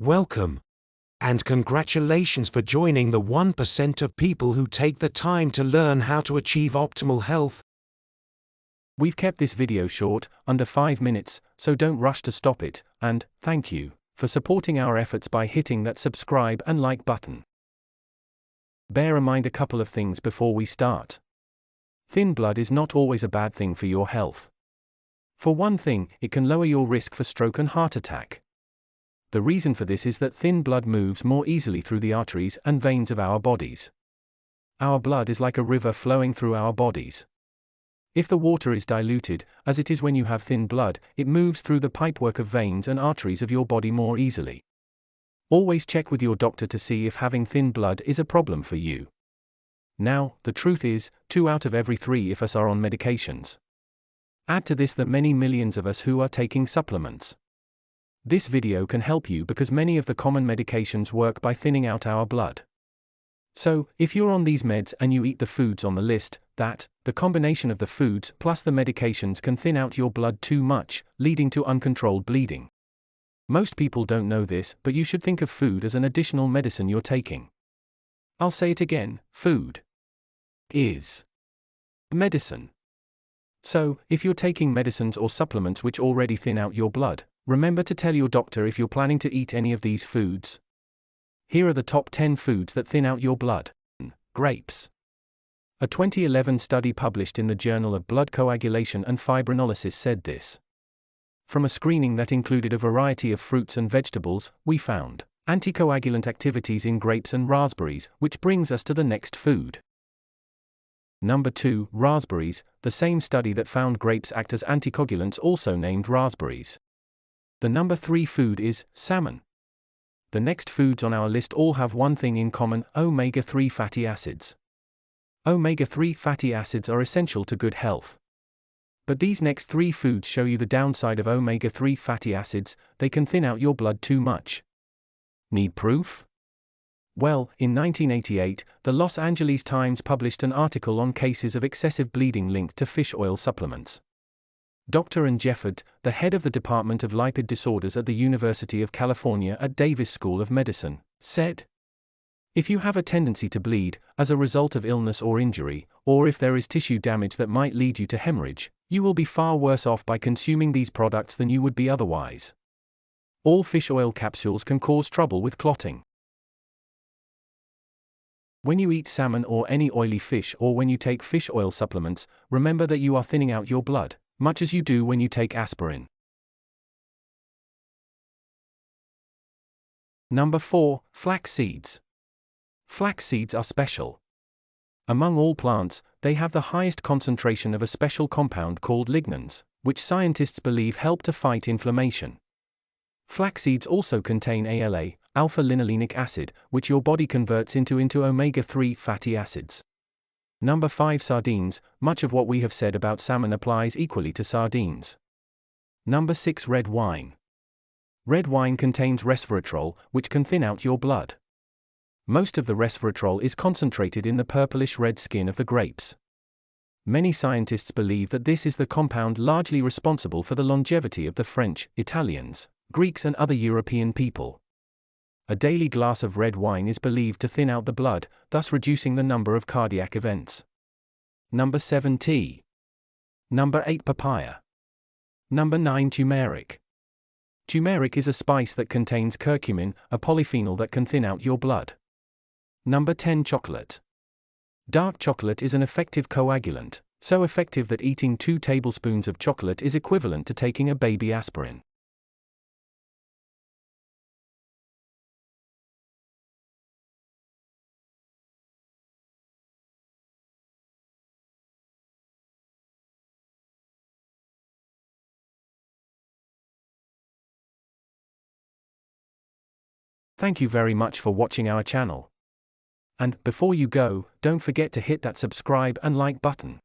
Welcome. And congratulations for joining the 1% of people who take the time to learn how to achieve optimal health. We've kept this video short, under 5 minutes, so don't rush to stop it, and thank you for supporting our efforts by hitting that subscribe and like button. Bear in mind a couple of things before we start. Thin blood is not always a bad thing for your health. For one thing, it can lower your risk for stroke and heart attack. The reason for this is that thin blood moves more easily through the arteries and veins of our bodies. Our blood is like a river flowing through our bodies. If the water is diluted, as it is when you have thin blood, it moves through the pipework of veins and arteries of your body more easily. Always check with your doctor to see if having thin blood is a problem for you. Now, the truth is, 2 out of every 3 of us are on medications. Add to this the many millions of us who are taking supplements. This video can help you because many of the common medications work by thinning out our blood. So, if you're on these meds and you eat the foods on the list, the combination of the foods plus the medications can thin out your blood too much, leading to uncontrolled bleeding. Most people don't know this, but you should think of food as an additional medicine you're taking. I'll say it again, food is medicine. So, if you're taking medicines or supplements which already thin out your blood, remember to tell your doctor if you're planning to eat any of these foods. Here are the top 10 foods that thin out your blood. Grapes. A 2011 study published in the Journal of Blood Coagulation and Fibrinolysis said this. From a screening that included a variety of fruits and vegetables, we found anticoagulant activities in grapes and raspberries, which brings us to the next food. Number 2, raspberries. The same study that found grapes act as anticoagulants also named raspberries. The number 3 food is salmon. The next foods on our list all have one thing in common: omega-3 fatty acids. Omega-3 fatty acids are essential to good health. But these next 3 foods show you the downside of omega-3 fatty acids: they can thin out your blood too much. Need proof? Well, in 1988, the Los Angeles Times published an article on cases of excessive bleeding linked to fish oil supplements. Dr. Ann Jefford, the head of the Department of Lipid Disorders at the University of California at Davis School of Medicine, said, "If you have a tendency to bleed, as a result of illness or injury, or if there is tissue damage that might lead you to hemorrhage, you will be far worse off by consuming these products than you would be otherwise. All fish oil capsules can cause trouble with clotting. When you eat salmon or any oily fish, or when you take fish oil supplements, remember that you are thinning out your blood, much as you do when you take aspirin." Number 4, flax seeds. Flax seeds are special. Among all plants, they have the highest concentration of a special compound called lignans, which scientists believe help to fight inflammation. Flax seeds also contain ALA, alpha-linolenic acid, which your body converts into omega-3 fatty acids. Number 5, sardines. Much of what we have said about salmon applies equally to sardines. Number 6, red wine. Red wine contains resveratrol, which can thin out your blood. Most of the resveratrol is concentrated in the purplish-red skin of the grapes. Many scientists believe that this is the compound largely responsible for the longevity of the French, Italians, Greeks and other European people. A daily glass of red wine is believed to thin out the blood, thus reducing the number of cardiac events. Number 7, tea. Number 8, papaya. Number 9, turmeric. Turmeric is a spice that contains curcumin, a polyphenol that can thin out your blood. Number 10, chocolate. Dark chocolate is an effective coagulant, so effective that eating 2 tablespoons of chocolate is equivalent to taking a baby aspirin. Thank you very much for watching our channel. And before you go, don't forget to hit that subscribe and like button.